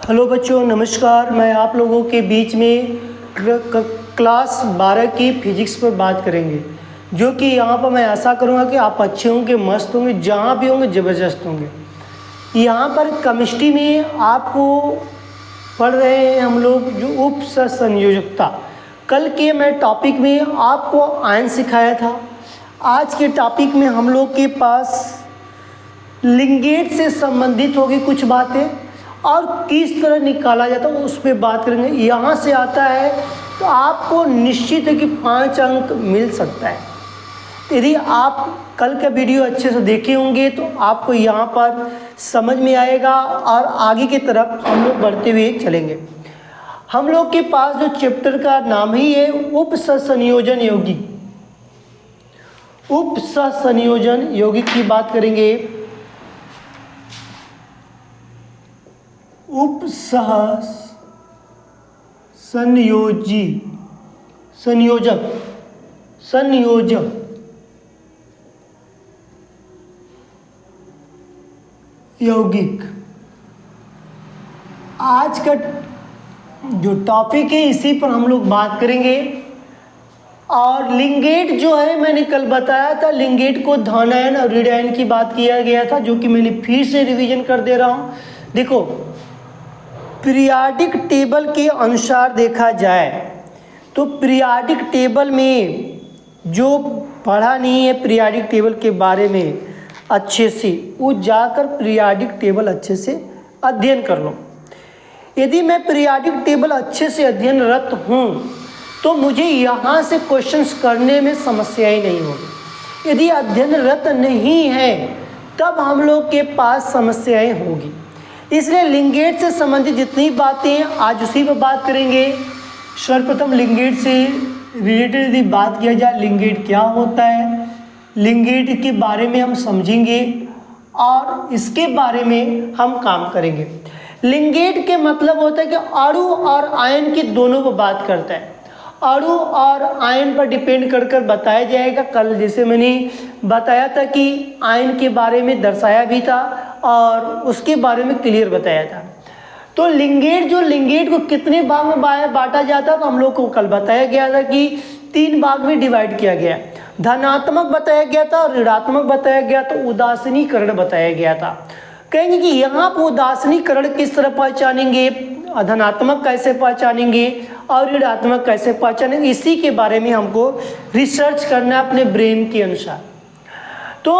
Hello बच्चों, नमस्कार। मैं आप लोगों के बीच में क्लास 12 की फिजिक्स पर बात करेंगे, जो कि यहाँ पर मैं आशा करूँगा कि आप अच्छे होंगे, मस्त होंगे, जहाँ भी होंगे ज़बरदस्त होंगे। यहाँ पर केमिस्ट्री में आपको पढ़ रहे हैं हम लोग जो उपसंयोजकता। कल के मैं टॉपिक में आपको आयन सिखाया था। आज के टॉपिक में हम लोग के पास लिंगेट से संबंधित होगी कुछ बातें और किस तरह निकाला जाता है उस पर बात करेंगे। यहाँ से आता है तो आपको निश्चित है कि 5 अंक मिल सकता है। यदि आप कल का वीडियो अच्छे से देखे होंगे तो आपको यहाँ पर समझ में आएगा और आगे की तरफ हम लोग बढ़ते हुए चलेंगे। हम लोग के पास जो चैप्टर का नाम ही है उपसंयोजन यौगिक। उपसंयोजन यौगिक की बात करेंगे। संयोजक यौगिक आज का जो टॉपिक है इसी पर हम लोग बात करेंगे। और लिंगेट जो है, मैंने कल बताया था, लिंगेट को धन आयन और ऋण आयन की बात किया गया था, जो कि मैंने फिर से रिवीजन कर दे रहा हूँ। देखो, पीरियाडिक टेबल के अनुसार देखा जाए तो पीरियाडिक टेबल में जो पढ़ा नहीं है पीरियाडिक टेबल के बारे में अच्छे से, वो जाकर पीरियाडिक टेबल अच्छे से अध्ययन कर लो। यदि मैं पीरियाडिक टेबल अच्छे से अध्ययनरत हूँ तो मुझे यहाँ से क्वेश्चंस करने में समस्याएं नहीं होगी। यदि अध्ययनरत नहीं है तब हम लोग के पास समस्याएं होगी। इसलिए लिंगेट से संबंधित जितनी बातें हैं आज उसी पर बात करेंगे। सर्वप्रथम लिंगेट से रिलेटेड यदि बात किया जाए, लिंगेट क्या होता है, लिंगेट के बारे में हम समझेंगे और इसके बारे में हम काम करेंगे। लिंगेट के मतलब होता है कि अणु और आयन की दोनों पर बात करता है। अणु और आयन पर डिपेंड कर बताया जाएगा। कल जैसे मैंने बताया था कि आयन के बारे में दर्शाया भी था और उसके बारे में क्लियर बताया था। तो लिंगेट को कितने भाग में बांटा जाता है तो हम लोग को कल बताया गया था कि 3 भाग में डिवाइड किया गया। धनात्मक बताया गया था और ऋणात्मक बताया गया, तो उदासीनीकरण बताया गया था। कहेंगे कि यहाँ पर उदासीनीकरण किस तरह पहचानेंगे, धनात्मक कैसे पहचानेंगे और ऋणात्मक कैसे पहचानेंगे, इसी के बारे में हमको रिसर्च करना है अपने ब्रेन के अनुसार। तो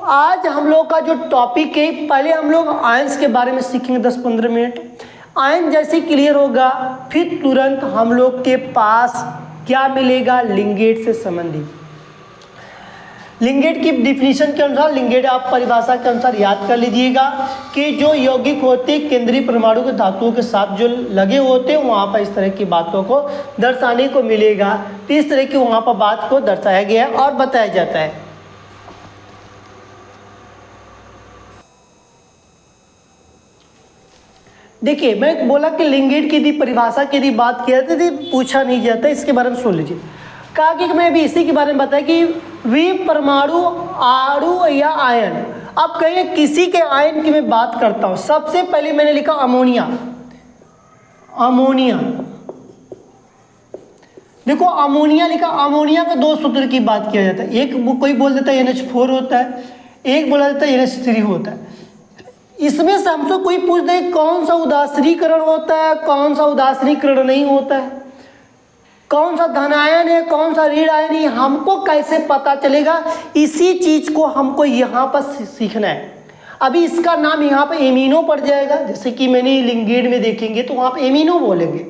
आज हम लोग का जो टॉपिक है, पहले हम लोग आयंस के बारे में सीखेंगे 10-15 मिनट। आयन जैसे क्लियर होगा फिर तुरंत हम लोग के पास क्या मिलेगा, लिंगेट से संबंधित। लिंगेट की डिफिनीशन के अनुसार, लिंगेट आप परिभाषा के अनुसार याद कर लीजिएगा कि जो यौगिक होते हैं केंद्रीय परमाणु के धातुओं के साथ जो लगे होते हैं वहाँ पर इस तरह की बातों को दर्शाने को मिलेगा। तो इस तरह की वहाँ पर बात को दर्शाया गया है और बताया जाता है। देखिए, मैं बोला कि लिंगेट की यदि परिभाषा की यदि बात किया जाती है पूछा नहीं जाता, इसके बारे में सुन लीजिए। कहा कि मैं भी इसी के बारे में बताया कि वे परमाणु, अणु या आयन। अब कहिए किसी के आयन की मैं बात करता हूं। सबसे पहले मैंने लिखा अमोनिया। अमोनिया, देखो अमोनिया लिखा। अमोनिया का 2 सूत्र की बात किया जाता है। एक कोई बोल देता है NH4 होता है, एक बोला जाता है NH3 होता है। इसमें से हमसे कोई पूछ दे कौन सा उदासीनीकरण होता है, कौन सा उदासीनीकरण नहीं होता है, कौन सा धन आयन है, कौन सा ऋण आयन है, हमको कैसे पता चलेगा? इसी चीज को हमको यहाँ पर सीखना है। अभी इसका नाम यहाँ पर एमिनो पड़ जाएगा, जैसे कि मैंने लिंगेट में देखेंगे तो वहाँ पर एमिनो बोलेंगे।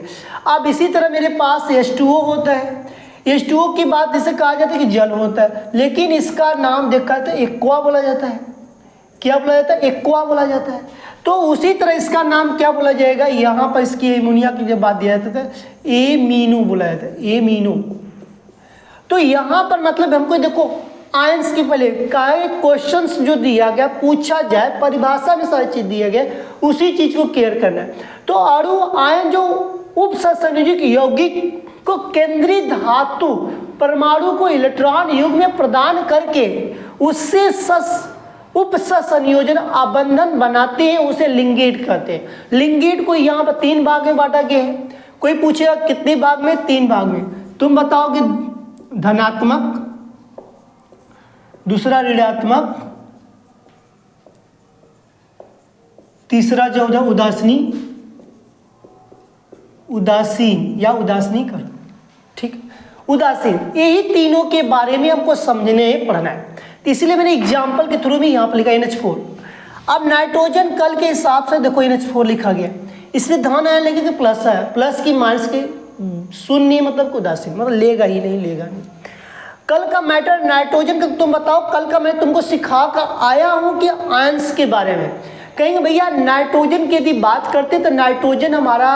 अब इसी तरह मेरे पास H2O होता है। H2O की बात जिसे कहा जाता है कि जल होता है, लेकिन इसका नाम देखा तो एक्वा बोला जाता है। क्या बोला जाता है? एक्वा बोला जाता है। तो उसी तरह इसका नाम क्या बोला जाएगा? यहाँ पर इसकी एमोनिया की जब बात दिया जाता है एमीनो बोला जाता है, एमीनो। तो यहाँ पर मतलब हमको देखो आयंस के पहले क्वेश्चंस जो दिया गया पूछा जाए, परिभाषा में सारी चीज दिया गया, उसी चीज को केयर करना है। तो अणु आयन जो उपसंयोजक यौगिक को केंद्रीय धातु परमाणु को इलेक्ट्रॉन युग में प्रदान करके उससे उपसंयोजन आबंधन बनाते हैं उसे लिंगेट कहते हैं। लिंगेट को यहाँ पर 3 भाग में बांटा गया है। कोई पूछेगा कितने भाग में? 3 भाग में। तुम बताओगे धनात्मक, दूसरा ऋणात्मक, तीसरा जो होता है उदासीन या उदासीनीकरण। ठीक, उदासीन। यही तीनों के बारे में हमको समझने पढ़ना है, तो इसलिए मैंने एग्जाम्पल के थ्रू में यहाँ पर लिखा NH4। अब नाइट्रोजन कल के हिसाब से देखो NH4 लिखा गया, इसलिए धन आयन लेके प्लस है, प्लस की माइनस के शून्य मतलब उदासीन, मतलब लेगा ही नहीं, लेगा नहीं। कल का मैटर नाइट्रोजन का तुम बताओ, कल का मैं तुमको सिखा कर आया हूँ कि आयंस के बारे में। कहेंगे भैया नाइट्रोजन की यदि बात करते तो नाइट्रोजन हमारा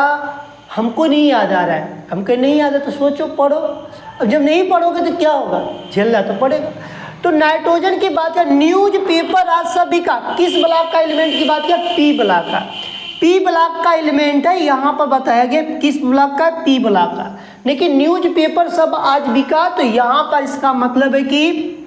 हमको नहीं याद आ रहा है। हमको नहीं याद है तो सोचो, पढ़ो। अब जब नहीं पढ़ोगे तो क्या होगा? झेलना तो पड़ेगा। तो नाइट्रोजन की बात है, न्यूज पेपर आज सभी का किस ब्लॉक का एलिमेंट की बात किया? पी ब्लॉक का। पी ब्लॉक का एलिमेंट है, यहाँ पर बताया गया किस ब्लॉक का? पी ब्लॉक का। लेकिन न्यूज पेपर सब आज बिका, तो यहाँ पर इसका मतलब है कि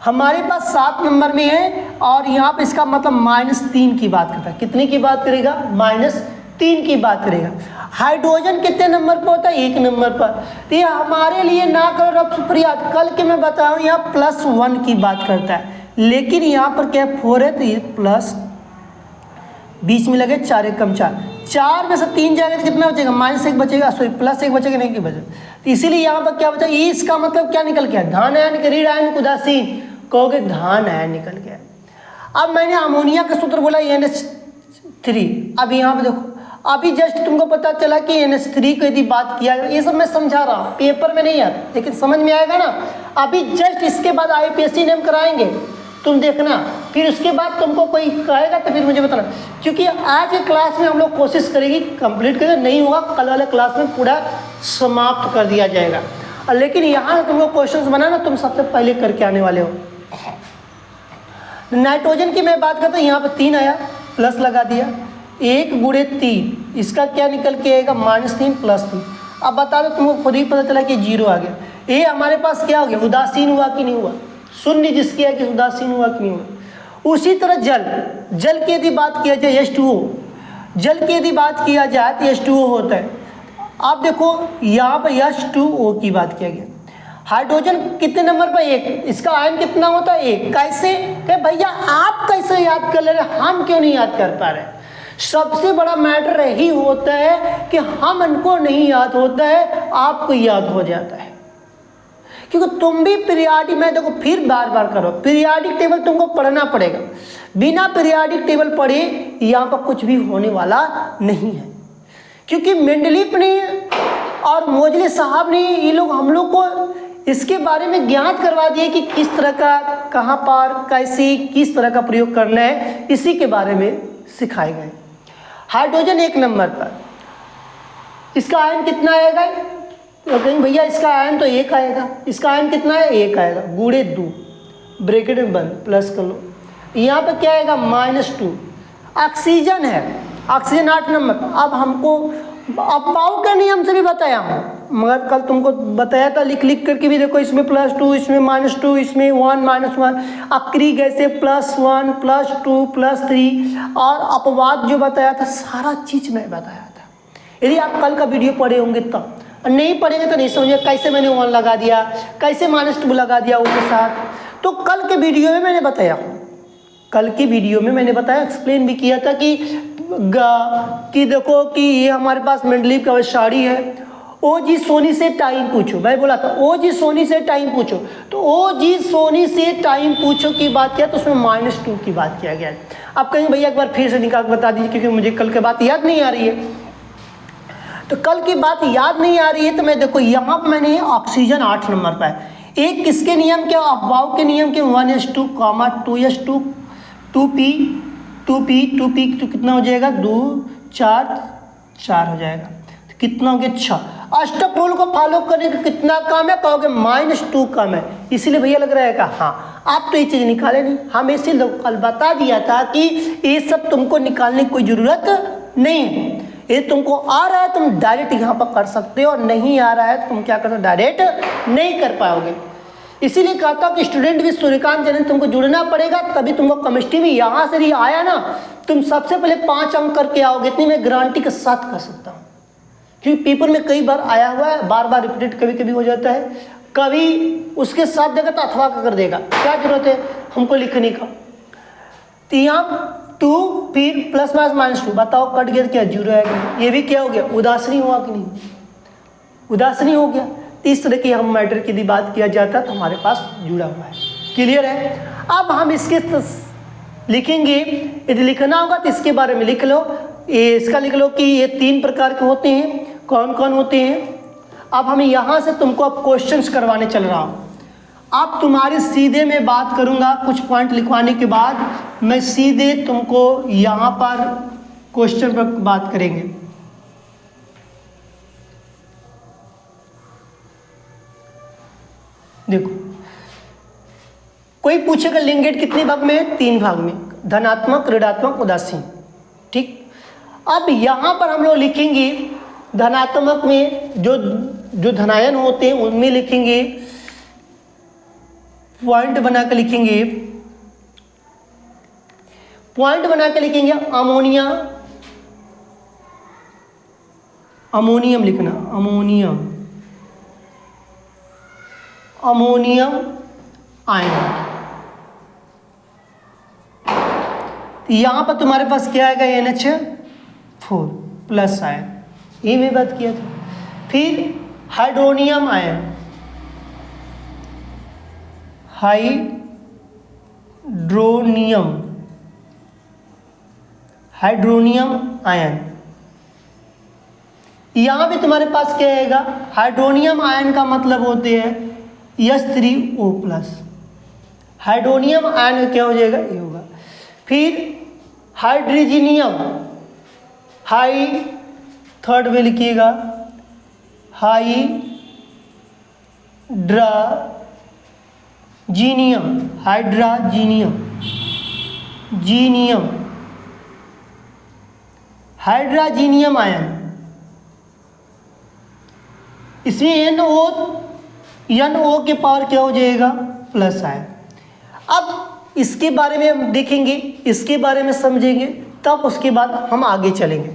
हमारे पास 7 नंबर में है, और यहाँ पे इसका मतलब -3 की बात करता है। कितने की बात करेगा? -3 की बात करेगा। हाइड्रोजन कितने नंबर पर होता है? 1 नंबर पर। तो ये हमारे लिए ना करो रब सुप्रियात, कल के मैं बता रहा हूँ यहाँ +1 की बात करता है, लेकिन यहाँ पर क्या 4 है, तो ये प्लस बीच में लगे 4 एकम 4, 4 में से 3 जाएगा तो कितना बचेगा? -1 बचेगा, सॉरी +1 बचेगा, नहीं कि बचेगा। तो इसीलिए यहाँ पर क्या बचा? ये इसका मतलब क्या निकल गया? धन आयन के ऋण आयन उदासीन, कहोगे धन आयन निकल गया। अब मैंने अमोनिया का सूत्र बोला NH3। अब यहाँ पे देखो, अभी जस्ट तुमको पता चला कि NH3 को यदि बात किया जाए, ये सब मैं समझा रहा हूँ, पेपर में नहीं आता, लेकिन समझ में आएगा ना। अभी जस्ट इसके बाद IUPAC नेम कराएंगे, तुम देखना, फिर उसके बाद तुमको कोई कहेगा तो फिर मुझे बताना, क्योंकि आज के क्लास में हम लोग कोशिश करेंगे कंप्लीट करें, नहीं होगा कल वाले क्लास में पूरा समाप्त कर दिया जाएगा। लेकिन यहाँ तुमको क्वेश्चंस बनाना तुम सबसे पहले करके आने वाले हो। नाइट्रोजन की मैं बात करता हूँ, यहाँ पर 3 आया, प्लस लगा दिया, 1 × 3, इसका क्या निकल के आएगा? -3 + 3। अब बता दो, तुमको खुद ही पता चला कि 0 आ गया। ये हमारे पास क्या हो गया? उदासीन हुआ कि नहीं हुआ? शून्य जिसकी है कि उदासीन हुआ कि नहीं हुआ। उसी तरह जल की यदि बात किया जाए H2O, जल की यदि बात किया जाए तो H2O होता है। आप देखो यहाँ पर H2O की बात किया गया। हाइड्रोजन कितने नंबर पर? 1। इसका आयन कितना होता है? 1। कैसे? कहे भैया आप कैसे याद कर ले रहे, हम क्यों नहीं याद कर पा रहे? सबसे बड़ा मैटर यही होता है कि हम इनको नहीं याद होता है, आपको याद हो जाता है। क्योंकि तुम भी पीरियाडिक, मैं देखो फिर बार बार करो, पीरियाडिक टेबल तुमको पढ़ना पड़ेगा। बिना पीरियाडिक टेबल पढ़े यहाँ पर कुछ भी होने वाला नहीं है, क्योंकि मेंडलीफ ने और मोजले साहब ने ये लोग हम लोग को इसके बारे में ज्ञात करवा दिए कि किस तरह का, कहाँ पर, कैसे, किस तरह का प्रयोग करना है, इसी के बारे में सिखाए गए। हाइड्रोजन 1 नंबर पर, इसका आयन कितना आएगा? तो कहेंगे भैया इसका आयन तो 1 आएगा। इसका आयन कितना है? 1 आएगा, गुणे 2, ब्रैकेट में बंद, प्लस कर लो। यहाँ पर क्या आएगा? -2। ऑक्सीजन है, ऑक्सीजन 8 नंबर। अब हमको अपाव के नियम से भी बताया हूँ, मगर कल तुमको बताया था लिख करके भी, देखो इसमें +2, इसमें -2, इसमें 1 -1, अक्री गैसे +1 +2 +3, और अपवाद जो बताया था सारा चीज़ मैं बताया था। यदि आप कल का वीडियो पढ़े होंगे तब, नहीं पढ़ेंगे तो नहीं समझे कैसे मैंने 1 लगा दिया, कैसे -2 लगा दिया उसके साथ। तो कल के वीडियो में मैंने बताया, कल की वीडियो में मैंने बताया, एक्सप्लेन भी किया था कि देखो कि ये हमारे पास मेंडलीफ का साड़ी है। ओ जी सोनी से टाइम पूछो, मैं बोला था ओ जी सोनी से टाइम पूछो, तो ओ जी सोनी से टाइम पूछो की बात किया, तो उसमें -2 की बात किया गया। आप कहेंगे भैया एक बार फिर से निकाल बता दीजिए, क्योंकि मुझे कल की बात याद नहीं आ रही है। तो कल की बात याद नहीं आ रही है, तो मैं देखो यहाँ पर मैंने ऑक्सीजन 8 नंबर पर है। एक किसके नियम के? अफवाह के नियम के 1s2, 2s2, 2p तो कितना हो जाएगा? 2 4 4 हो जाएगा, तो कितना हो गया? 6। अष्टक को फॉलो करने का कितना काम है? कहोगे -2 काम है। इसीलिए भैया लग रहा है कि हाँ आप तो ये चीज़ निकाले नहीं, हम इसीलिए कल बता दिया था कि ये सब तुमको निकालने की कोई ज़रूरत नहीं है। ये तुमको आ रहा है तुम डायरेक्ट यहाँ पर कर सकते हो, और नहीं आ रहा है तो तुम क्या करते हो? डायरेक्ट नहीं कर पाओगे। इसीलिए कहता हूँ कि स्टूडेंट भी सूर्यकांत चैनल तुमको जुड़ना पड़ेगा, तभी तुमको केमिस्ट्री में यहाँ से ही आया ना, तुम सबसे पहले 5 अंक करके आओगे, इतनी मैं गारंटी के साथ कह सकता हूँ। क्योंकि पेपर में कई बार आया हुआ है, बार बार रिपीटेड कभी कभी हो जाता है, कभी उसके साथ देगा तो अथवा का कर देगा, क्या जरूरत है हमको लिखने का। तो यहाँ 2 फिर प्लस माइनस -2, बताओ कट गया क्या, 0 आएगा। ये भी क्या हो गया, उदासीन हुआ कि नहीं, उदासीन हो गया। इस तरह की हम मैटर की यदि बात किया जाता तो हमारे पास जुड़ा हुआ है। क्लियर है। अब हम इसके लिखेंगे, यदि लिखना होगा तो इसके बारे में लिख लो, ये इसका लिख लो कि ये 3 प्रकार के होते हैं, कौन कौन होते हैं। अब हम यहाँ से तुमको अब क्वेश्चंस करवाने चल रहा हूँ। अब तुम्हारे सीधे मैं बात करूँगा, कुछ पॉइंट लिखवाने के बाद मैं सीधे तुमको यहाँ पर क्वेश्चन पर बात करेंगे। देखो, कोई पूछेगा लिंगेट कितने भाग में है, 3 भाग में, धनात्मक, ऋणात्मक, उदासीन। ठीक। अब यहाँ पर हम लोग लिखेंगे धनात्मक में जो धनायन होते हैं उनमें लिखेंगे, पॉइंट बना के लिखेंगे, पॉइंट बना के लिखेंगे अमोनिया, अमोनियम लिखना, अमोनियम, अमोनियम आयन। यहां पर तुम्हारे पास क्या आएगा, NH4 प्लस आयन, ये मैं बात किया था। फिर hydronium ion, hydronium, hydronium ion, यहां भी तुम्हारे पास क्या आएगा, हाइड्रोनियम आयन का मतलब होते हैं H3O+, हाइड्रोनियम आयन क्या हो जाएगा, ये होगा। फिर हाइड्रोजीनियम, हाई थर्ड में लिखिएगा, हाइड्राजीनियम, हाइड्राजीनियम, जीनियम, हाइड्राजीनियम आयन, इसमें NO के पावर क्या हो जाएगा, प्लस आयन। अब इसके बारे में हम देखेंगे, इसके बारे में समझेंगे, तब उसके बाद हम आगे चलेंगे।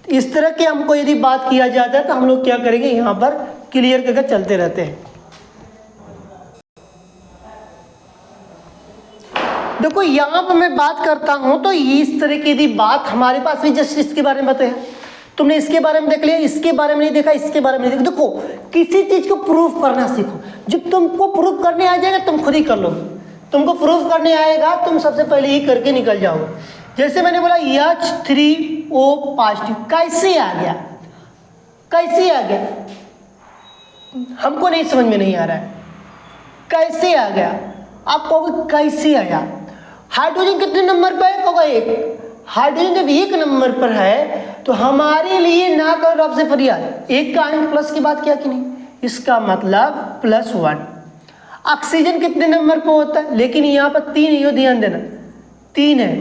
इस तरह के हमको यदि बात किया जाता है तो हम लोग क्या करेंगे, यहाँ पर क्लियर करके चलते रहते हैं। देखो, यहाँ पर मैं बात करता हूँ तो इस तरह की यदि बात हमारे पास भी जस्ट इसके बारे में बताया, तुमने इसके बारे में देख लिया, इसके बारे में नहीं देखा, इसके बारे में नहीं देखा। देखो, किसी चीज को प्रूफ करना सीखो। जब तुमको प्रूफ करने आ जाएगा तुम खुद ही कर लोगे। तुमको प्रूफ करने आएगा तुम सबसे पहले ही करके निकल जाओगे। जैसे मैंने बोला H3O+, कैसे आ गया, कैसे आ गया, हमको नहीं समझ में नहीं आ रहा है, कैसे आ गया। आप कहोगे कैसे आया, हाइड्रोजन कितने नंबर पर है, कहोगे 1। हाइड्रोजन जब 1 नंबर पर है तो हमारे लिए ना करो रब से फरियाद, 1 का आयन प्लस की बात किया कि नहीं, इसका मतलब +1। ऑक्सीजन कितने नंबर पर होता है, लेकिन यहाँ पर 3 है, ध्यान देना, 3 है,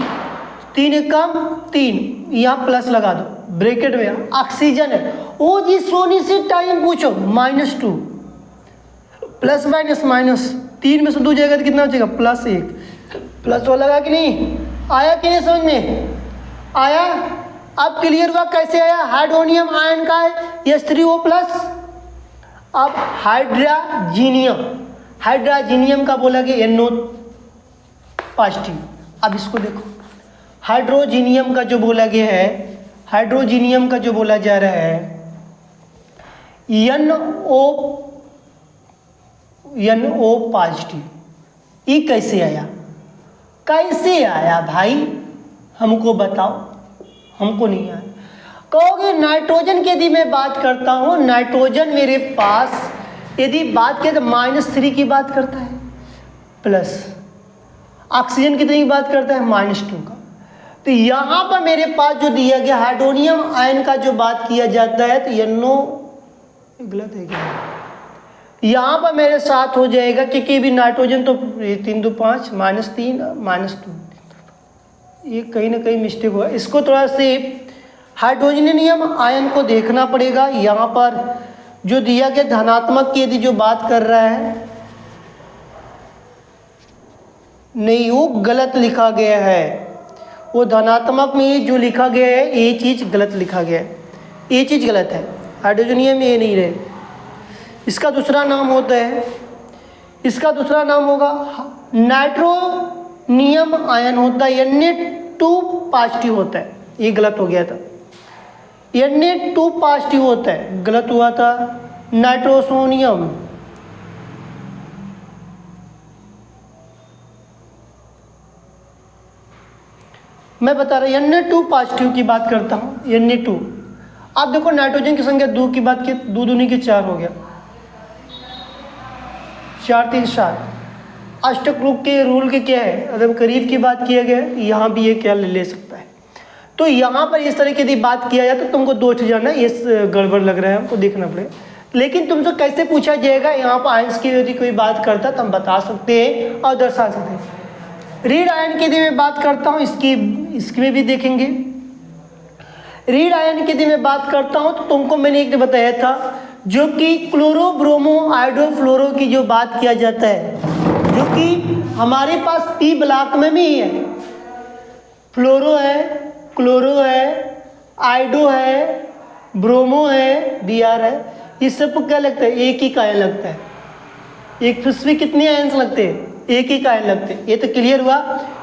3 है कम, 3 यहाँ प्लस लगा दो ब्रैकेट में। ऑक्सीजन है वो जी, सोनी से टाइम पूछो, -2, प्लस माइनस माइनस, 3 में से 2 जाएगा तो कितना बचेगा, +1। प्लस वो लगा कि नहीं, आया कि नहीं समझ में आया। अब क्लियर हुआ कैसे आया, हाइड्रोनियम आयन का है H3O+। अब हाइड्राजीनियम, हाइड्राजीनियम का बोला गया NO+। अब इसको देखो, हाइड्रोजीनियम का जो बोला गया है, हाइड्रोजीनियम का जो बोला जा रहा है NO+, ये कैसे आया, कैसे आया भाई, हमको बताओ, हमको नहीं आया। कहोगे नाइट्रोजन की यदि मैं बात करता हूँ, नाइट्रोजन मेरे पास यदि बात किया तो -3 की बात करता है, प्लस ऑक्सीजन कितनी की बात करता है, -2 का। तो यहाँ पर मेरे पास जो दिया गया हाइड्रोनियम आयन का जो बात किया जाता है तो NO गलत है क्या, यहाँ पर मेरे साथ हो जाएगा, क्योंकि भी नाइट्रोजन तो 3 2 5 -3 -2, ये कहीं ना कहीं मिस्टेक हुआ। इसको थोड़ा से हाइड्रोजनियम आयन को देखना पड़ेगा। यहाँ पर जो दिया गया धनात्मक की यदि जो बात कर रहा है, नहीं, वो गलत लिखा गया है। वो धनात्मक में जो लिखा गया है ये चीज़ गलत लिखा गया है, ये चीज़ गलत है। हाइड्रोजनियम में ये नहीं रहे। इसका दूसरा नाम होता है, इसका दूसरा नाम होगा नाइट्रोनियम आयन होता है, Na2 पॉजिटिव होता है। ये गलत हो गया था, Na2 पॉजिटिव होता है, गलत हुआ था। नाइट्रोसोनियम, मैं बता रहा हूँ Na2 पॉजिटिव की बात करता हूँ। Na2, आप देखो नाइट्रोजन की संख्या 2 की बात की, 2 दूनी की 4 हो गया, 4 3 7। अष्टक रूप के रूल के क्या है, अगर करीब की बात किया गया यहाँ भी ये क्या ले सकता है। तो यहाँ पर इस तरह की यदि बात किया जाए तो तुमको 2 चीज़ जानना, ये गड़बड़ लग रहा है हमको, देखना पड़ेगा। लेकिन तुमसे कैसे पूछा जाएगा, यहाँ पर आयंस की यदि कोई बात करता तो हम बता सकते हैं और दर्शा सकते हैं। रीड आयन की यदि मैं बात करता हूँ, इसमें भी देखेंगे। रीड आयन की यदि मैं बात करता हूँ तो तुमको मैंने एक बताया था, जो कि क्लोरो ब्रोमो आयोडो फ्लोरो की जो बात किया जाता है, जो कि हमारे पास पी ब्लॉक में भी है। फ्लोरो है, क्लोरो है, आयोडो है, ब्रोमो है, Br है। इस सब क्या लगता है, एक ही का आयन लगता है। एक फिर कितने आयन्स लगते हैं, एक ही का आयन लगते हैं। ये तो क्लियर हुआ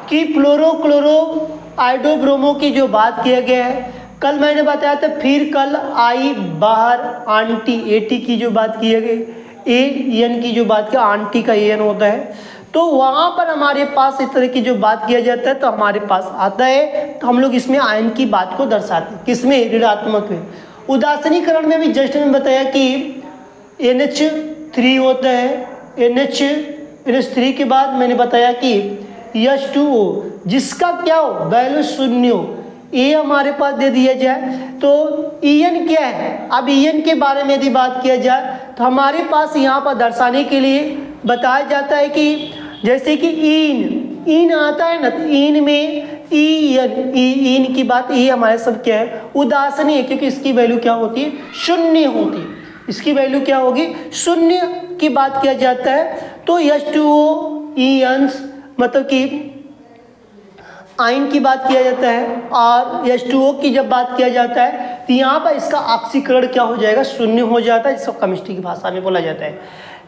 कि फ्लोरो क्लोरो आयोडो ब्रोमो की जो बात किया गया है। कल मैंने बताया था, फिर कल आई बाहर आंटी एटी की जो बात की गई, एन की जो बात किया, आंटी का एन होता है। तो वहाँ पर हमारे पास इस तरह की जो बात किया जाता है तो हमारे पास आता है, तो हम लोग इसमें आयन की बात को दर्शाते हैं। किसमें, ऋणात्मक में। उदासीनीकरण में भी जस्ट में बताया कि NH3 होता है। NH3 के बाद मैंने बताया कि H2O, जिसका क्या हो, वैल्यू 0 हो, ये हमारे पास दे दिया जाए। तो En क्या है, अब En के बारे में यदि बात किया जाए तो हमारे पास यहाँ पर दर्शाने के लिए बताया जाता है कि जैसे कि इन आता है ना, तो इन में इन की बात, ये हमारे सब क्या है, उदासीन है, क्योंकि इसकी वैल्यू क्या होती है, 0 होती है। इसकी वैल्यू क्या होगी, 0 की बात किया जाता है। तो H2O ईयंस मतलब कि आयन की बात किया जाता है, और H2O की जब बात किया जाता है तो यहाँ पर इसका ऑक्सीकरण क्या हो जाएगा, 0 हो जाता है, जिसको केमिस्ट्री की भाषा में बोला जाता है।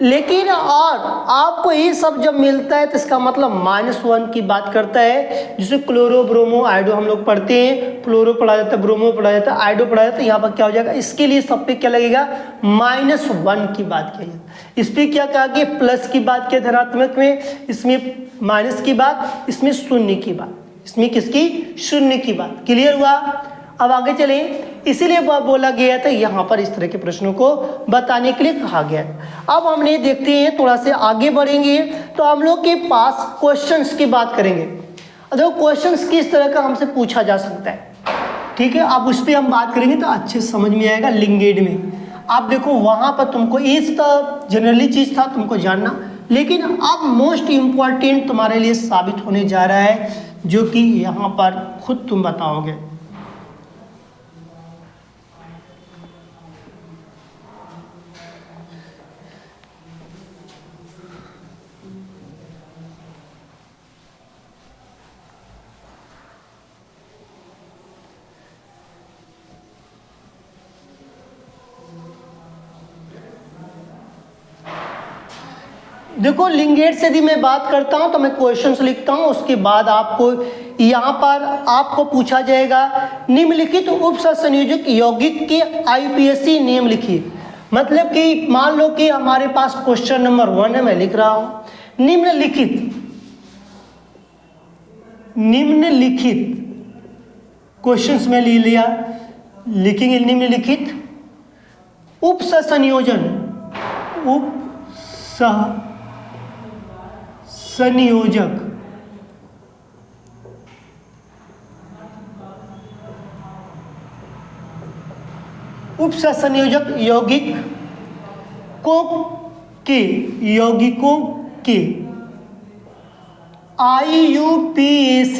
लेकिन और आपको ये सब जब मिलता है तो इसका मतलब -1 की बात करता है, जिसे क्लोरो ब्रोमो आयोडो हम लोग पढ़ते हैं। फ्लोरो पढ़ा जाता है, ब्रोमो पढ़ा जाता है, आयोडो पढ़ा जाता है। यहाँ पर क्या हो जाएगा, इसके लिए सब पे क्या लगेगा, -1 की बात किया जाए। इस पर क्या कहा कि प्लस की बात किया धनात्मक में, इसमें माइनस की बात, इसमें 0 की बात, इसमें किसकी, 0 की बात। क्लियर हुआ। अब आगे चले, इसीलिए बोला गया था यहाँ पर इस तरह के प्रश्नों को बताने के लिए कहा गया। अब हमने देखते हैं, थोड़ा से आगे बढ़ेंगे तो हम लोग के पास क्वेश्चंस की बात करेंगे। देखो क्वेश्चंस किस तरह का हमसे पूछा जा सकता है, ठीक है। अब उस पर हम बात करेंगे तो अच्छे समझ में आएगा। लिंगेड में आप देखो, वहाँ पर तुमको इस जनरली चीज़ था तुमको जानना, लेकिन अब मोस्ट इम्पॉर्टेंट तुम्हारे लिए साबित होने जा रहा है, जो कि यहाँ पर खुद तुम बताओगे। देखो लिंगेट से यदि मैं बात करता हूं तो मैं क्वेश्चंस लिखता हूं, उसके बाद आपको यहाँ पर आपको पूछा जाएगा निम्नलिखित उपसंयोजक यौगिक के IUPAC नियम लिखिए। मतलब कि मान लो कि हमारे पास क्वेश्चन नंबर 1 है, मैं लिख रहा हूं निम्नलिखित क्वेश्चंस में ले लिया, लिखेंगे निम्नलिखित उपसंयोजन उपसंयोजक यौगिकों के IUPAC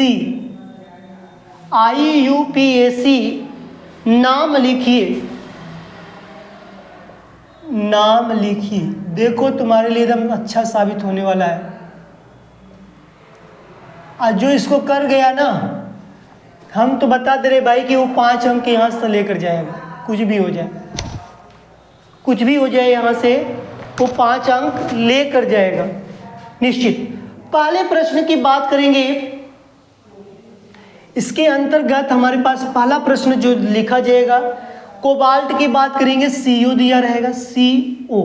नाम लिखिए। नाम लिखिए। देखो तुम्हारे लिए एकदम अच्छा साबित होने वाला है। आज जो इसको कर गया ना, हम तो बता दे रहे भाई कि वो 5 अंक यहाँ से लेकर जाएगा, कुछ भी हो जाए, कुछ भी हो जाए, यहाँ से वो 5 अंक लेकर जाएगा निश्चित। पहले प्रश्न की बात करेंगे। इसके अंतर्गत हमारे पास पहला प्रश्न जो लिखा जाएगा, कोबाल्ट की बात करेंगे। CO दिया रहेगा, CO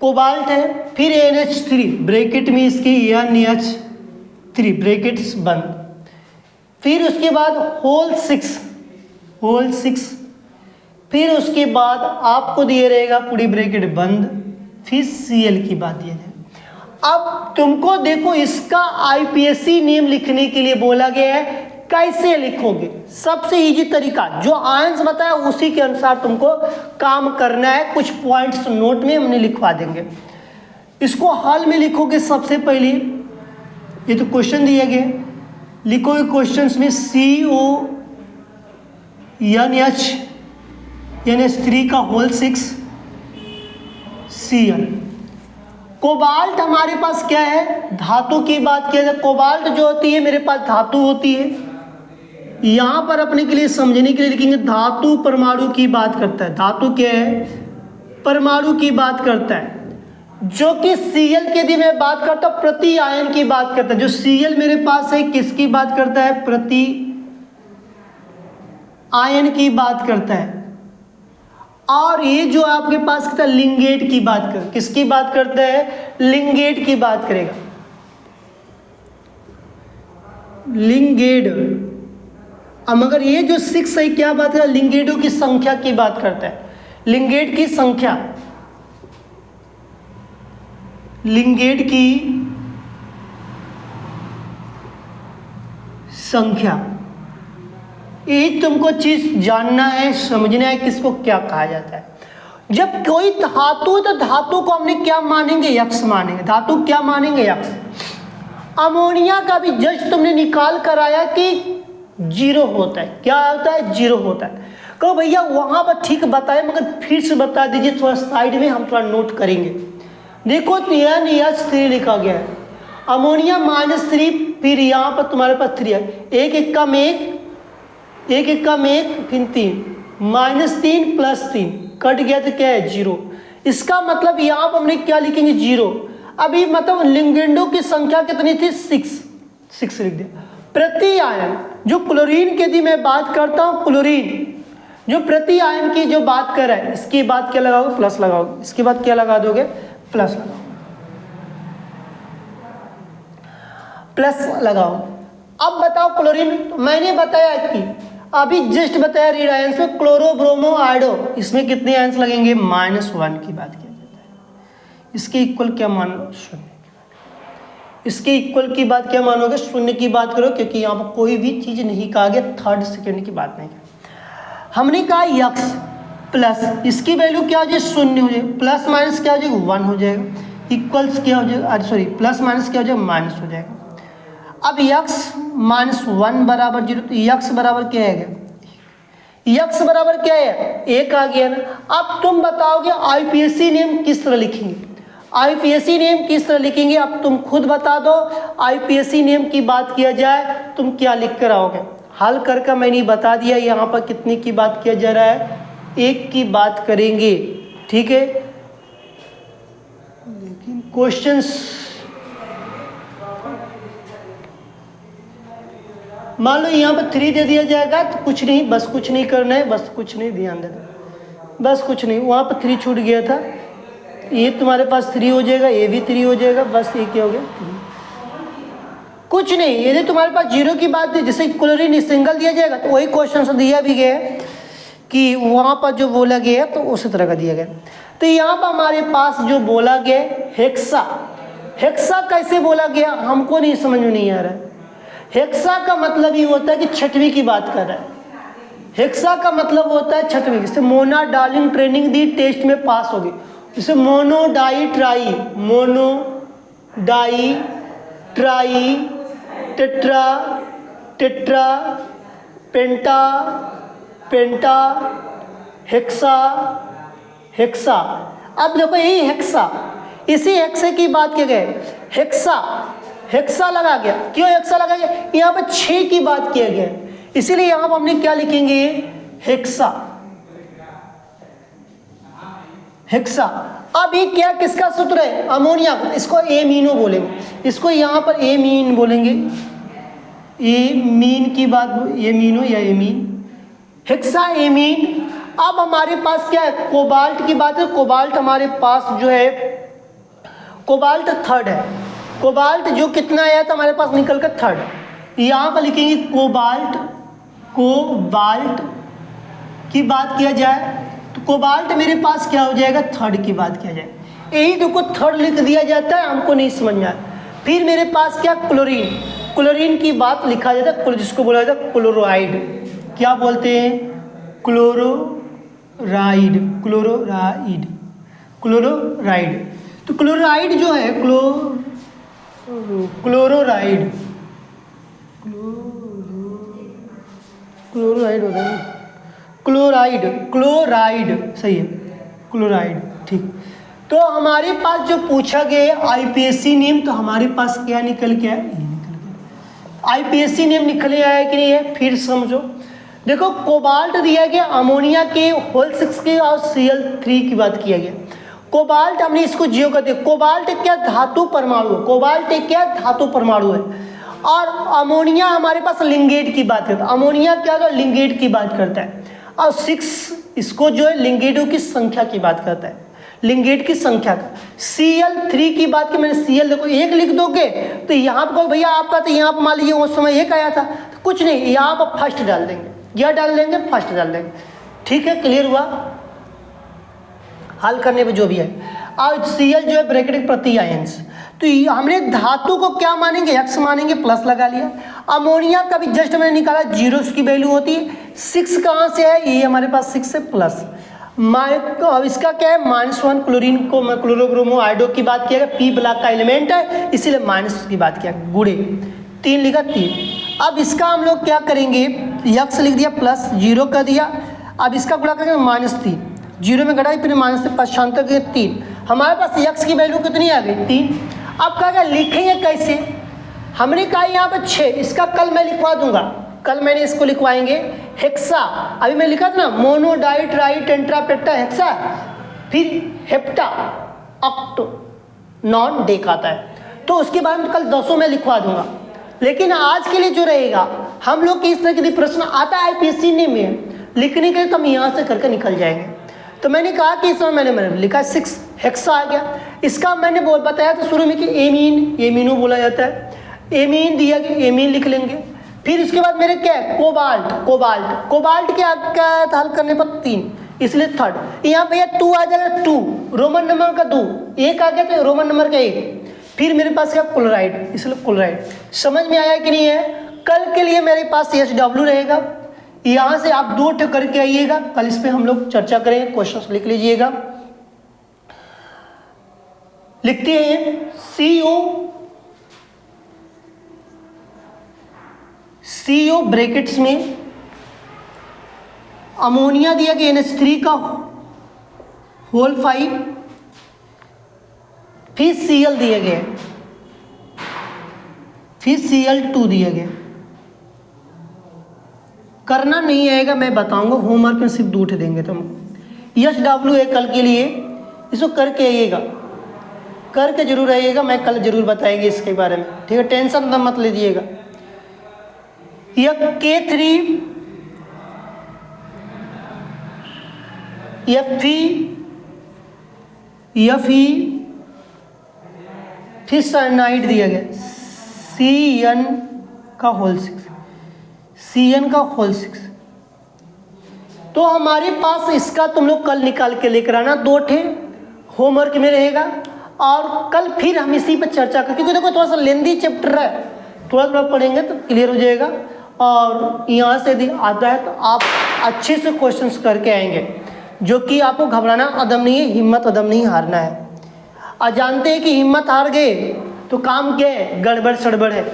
कोबाल्ट है। फिर NH3 ब्रैकेट में इसकी NH3 ब्रैकेट्स बंद। फिर उसके बाद होल 6, फिर उसके बाद आपको दिए रहेगा पूरी ब्रैकेट बंद। फिर Cl की बात दिया जाए। अब तुमको देखो इसका IPSC नेम लिखने के लिए बोला गया है, कैसे लिखोगे? सबसे इजी तरीका, जो आंसर बताया उसी के अनुसार तुमको काम करना है। कुछ पॉइंट्स नोट में हमने लिखवा देंगे। इसको हल में लिखोगे। सबसे पहले ये तो क्वेश्चन दिया गया, लिखोगे क्वेश्चंस में CO NH3 का होल 6 Cl। कोबाल्ट हमारे पास क्या है? धातु की बात किया जाए, कोबाल्ट जो होती है मेरे पास धातु होती है। यहाँ पर अपने के लिए समझने के लिए लिखेंगे धातु परमाणु की बात करता है। धातु क्या है? परमाणु की बात करता है। जो कि Cl के लिए मैं बात करता हूँ, प्रति आयन की बात करता है। जो Cl मेरे पास है किसकी बात करता है? प्रति आयन की बात करता है। और ये जो आपके पास कहता है लिंगेट की बात कर, किसकी बात करता है? लिंगेट की बात करेगा, लिंगेट। अब मगर ये जो 6 है क्या बात है? लिंगेटों की संख्या की बात करता है। लिंगेट की संख्या, लिंगेट की संख्या, ये तुमको चीज जानना है, समझना है किसको क्या कहा जाता है। जब कोई धातु है तो धातु को हमने क्या मानेंगे? यक्ष मानेंगे। धातु क्या मानेंगे? यक्ष। अमोनिया का भी जस्ट तुमने निकाल कर आया कि 0 होता है। क्या होता है? 0 होता है। कहो भैया वहां पर ठीक बताए, मगर फिर से बता दीजिए, थोड़ा साइड में हम थोड़ा नोट करेंगे। देखो NH3 लिखा गया है, अमोनिया -3, फिर यहाँ पर तुम्हारे पास 3 है, एक का में एक, फिर 3, -3 + 3 कट गया तो क्या है? 0। इसका मतलब यहाँ पर हमने क्या लिखेंगे? 0। अभी मतलब लिंगेंडो की संख्या कितनी थी? 6 लिख दिया। प्रति आयन, जो क्लोरीन के यदि मैं बात करता हूँ, क्लोरीन जो प्रति आयन की जो बात कर रहा है, इसकी बात क्या लगाओगे? प्लस लगाओगे। इसके बाद क्या लगा दोगे? प्लस लगाओ, प्लस लगाओ। अब बताओ क्लोरीन, मैंने बताया कि अभी जस्ट बताया रीड आयंस में क्लोरो ब्रोमो आयोडो, इसमें कितने आयंस लगेंगे? -1 की बात किया जाता है। इसके इक्वल क्या मान लो? 0। इसके इक्वल की बात क्या मानोगे? 0 की बात करो, क्योंकि यहाँ पर कोई भी चीज नहीं कहा गया, थर्ड सेकेंड की बात नहीं कहा। हमने कहा यक्स प्लस, इसकी वैल्यू क्या हो जाए? 0 हो जाए। प्लस माइनस क्या हो जाएगा? 1 हो जाएगा। इक्वल्स क्या हो जाएगा? सॉरी, प्लस माइनस क्या हो जाएगा? माइनस हो जाएगा। अब x -1 बराबर 0, तो x बराबर क्या है? x बराबर क्या है? 1 आ गया ना। अब तुम बताओगे IPSC नेम किस तरह लिखेंगे? IPSC नेम किस तरह लिखेंगे? अब तुम खुद बता दो। IPSC नेम की बात किया जाए तुम क्या लिख कर आओगे? हल करके मैंने बता दिया। यहाँ पर कितने की बात किया जा रहा है? 1 की बात करेंगे, ठीक है। लेकिन क्वेश्चंस मान लो यहाँ पर 3 दे दिया जाएगा तो कुछ नहीं, बस कुछ नहीं करना है, बस कुछ नहीं, ध्यान देना, बस कुछ नहीं। वहाँ पर 3 छूट गया था, ये तुम्हारे पास 3 हो जाएगा, ये भी 3 हो जाएगा, बस ये क्या हो गया? कुछ नहीं। यदि तुम्हारे पास 0 की बात है, जैसे क्लोरीन सिंगल दिया जाएगा तो वही क्वेश्चन दिया भी गया है कि वहाँ पर जो बोला गया तो उसी तरह का दिया गया। तो यहाँ पर हमारे पास जो बोला गया हेक्सा, हेक्सा कैसे बोला गया हमको नहीं समझ में नहीं आ रहा है। हेक्सा का मतलब ये होता है कि छठवीं की बात कर रहा है। हेक्सा का मतलब होता है छठवीं। जैसे मोना डार्लिंग ट्रेनिंग दी, टेस्ट में पास होगी। जैसे mono di tri, mono di tri, tetra tetra, penta penta, hexa hexa. अब देखो यही हेक्सा, इसी हेक्से की बात की गई, हेक्सा, हेक्सा लगा गया। क्यों हेक्सा लगा गया? यहाँ पर 6 की बात किया गया, इसीलिए यहाँ पर हमने क्या लिखेंगे? Hexa, hexa. अब ये क्या किसका सूत्र है? अमोनिया का, इसको एमीनो बोलेंगे, इसको यहाँ पर एमीन बोलेंगे, एमीन की बात, एमीनो या एमीन, हेक्सा एमीन। अब हमारे पास क्या है? कोबाल्ट की बात है। कोबाल्ट हमारे पास जो है, कोबाल्ट थर्ड है, कोबाल्ट जो कितना आया था हमारे पास निकल कर थर्ड। यहाँ पर लिखेंगे कोबाल्ट, कोबाल्ट की बात किया जाए तो कोबाल्ट मेरे पास क्या हो जाएगा? थर्ड की बात किया जाए। यही देखो थर्ड लिख दिया जाता है, हमको नहीं समझ में आया। फिर मेरे पास क्या? क्लोरीन, क्लोरीन की बात लिखा जाता है, जिसको बोला जाता है क्लोराइड। क्या बोलते हैं? Chloride, chloride, chloride. तो क्लोराइड जो है, क्लोराइड, क्लोराइड होता है, क्लोराइड, क्लोराइड सही है, क्लोराइड, ठीक। तो हमारे पास जो पूछा गया आईपीएससी नेम, तो हमारे पास क्या निकल के आया? आईपीएससी नेम निकले आया कि नहीं है? फिर समझो, देखो कोबाल्ट दिया गया, अमोनिया के होल 6 के और Cl3 की बात किया गया। कोबाल्ट हमने इसको जियो कर दिया। कोबाल्ट एक क्या? धातु परमाणु है। कोबाल्ट एक क्या? धातु परमाणु है। और अमोनिया हमारे पास लिंगेट की बात करता है। अमोनिया क्या है? लिंगेट की बात करता है। और 6 इसको जो है लिंगेटों की संख्या की बात करता है, लिंगेट की संख्या का। Cl3 की बात की, मैंने Cl देखो 1 लिख दोगे तो यहाँ पर भैया आपका, तो यहाँ पर मान लीजिए उस समय 1 आया था, तो कुछ नहीं, यहाँ पर फर्स्ट डाल देंगे, या डाल देंगे फर्स्ट डाल देंगे। ठीक है, क्लियर हुआ? हल करने पे जो भी है। और Cl जो है ब्रैकेट प्रति आयंस, तो हमने धातु को क्या मानेंगे? X मानेंगे, प्लस लगा लिया। अमोनिया का भी जस्ट मैंने निकाला, 0 की वैल्यू होती है। 6 कहाँ से है? ये हमारे पास 6 से प्लस। अब इसका क्या है? -1। क्लोरीन को क्लोरोब्रोमो आयोडो की बात किया गया, P ब्लॉक का एलिमेंट है, इसीलिए माइनस की बात किया, गुड़े 3 लिखा 3। अब इसका हम लोग क्या करेंगे? X लिख दिया, प्लस 0 कर दिया। अब इसका गुणा करेंगे -3, 0 में घटाई, फिर माइनस से पश्चांतर के 3। हमारे पास X की वैल्यू कितनी आ गई? 3। अब क्या लिखेंगे कैसे? हमने कहा यहाँ पर 6, इसका कल मैं लिखवा दूंगा, कल मैंने इसको लिखवाएंगे हेक्सा। अभी मैं लिखा था ना, मोनोडाई ट्राई टेट्रापेटा हेक्सा, फिर हेप्टा ऑक्टो नॉन डेक आता है, तो उसके बाद में कल 200 में लिखवा दूंगा। लेकिन आज के लिए जो रहेगा, हम लोग के इस तरह के प्रश्न आता है आईपीएससी में लिखने के, तो हम यहाँ से करके निकल जाएंगे। तो मैंने कहा कि इसमें मैंने लिखा 6 हेक्सा आ गया। इसका मैंने बताया था शुरू में कि एमीन, एमीनो बोला जाता है, एमीन दिया गया, एमीन लिख लेंगे। फिर उसके बाद मेरे क्या है? कोबाल्ट, कोबाल्ट, कोबाल्ट के आपका हल करने पर 3, इसलिए थर्ड। यहाँ भैया 2 आ जाएगा, 2 रोमन नंबर का 2, 1 आ गया तो रोमन नंबर का 1। फिर मेरे पास क्या? क्लोराइड, इसलिए क्लोराइड। समझ में आया कि नहीं है? कल के लिए मेरे पास SW रहेगा, यहाँ से आप 2 ठे करके आइएगा, कल इस पर हम लोग चर्चा करेंगे। क्वेश्चन लिख लीजिएगा, लिखते हैं CO ब्रैकेट्स में अमोनिया दिया गया NH3 का होल 5, फिर Cl दिया गया, फिर Cl2 दिया गया। करना नहीं आएगा, मैं बताऊंगा, होमवर्क में सिर्फ 2 देंगे तुमको। SW है कल के लिए, इसको करके आइएगा, करके जरूर आइएगा, मैं कल जरूर बताएंगे इसके बारे में, ठीक है? टेंशन मत लीजिएगा। यह K3 Fe फिर साइनाइड दिया गया, CN का होल 6, CN का होल 6। तो हमारे पास इसका तुम लोग कल निकाल के लेकर आना, 2 ठे होमवर्क में रहेगा। और कल फिर हम इसी पर चर्चा करें, क्योंकि देखो थोड़ा सा लेंदी चैप्टर है, थोड़ा थोड़ा पढ़ेंगे तो क्लियर हो जाएगा। और यहाँ से यदि आता है तो आप अच्छे से क्वेश्चंस करके आएंगे, जो कि आपको घबराना अदम नहीं है, हिम्मत अदम नहीं हारना है। और जानते हैं कि हिम्मत हार गए तो काम क्या है? गड़बड़ सड़बड़ है।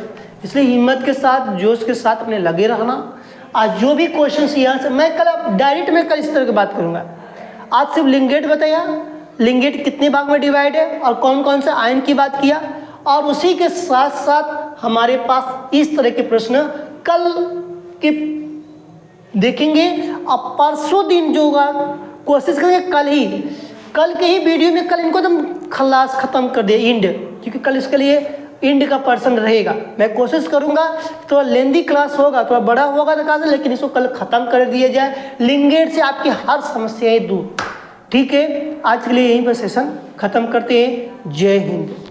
इसलिए हिम्मत के साथ, जोश के साथ अपने लगे रहना। आज जो भी क्वेश्चंस यहाँ से मैं कल डायरेक्ट में कल इस तरह की बात करूँगा, आज सिर्फ लिंगेट बताया, लिंगेट कितने भाग में डिवाइड है और कौन कौन से आयन की बात किया, और उसी के साथ साथ हमारे पास इस तरह के प्रश्न कल के देखेंगे। अब परसों दिन जो होगा कोशिश करेंगे कल के ही वीडियो में कल इनको एकदम खलास खत्म कर दे इंड, क्योंकि कल इसके लिए इंड का पर्सन रहेगा। मैं कोशिश करूंगा थोड़ा लेंदी क्लास होगा, थोड़ा बड़ा होगा तो लेकिन इसको कल खत्म कर दिया जाए, लिंगेट से आपकी हर समस्याएं दूर। ठीक है, आज के लिए यहीं पर सेशन खत्म करते हैं। जय हिंद।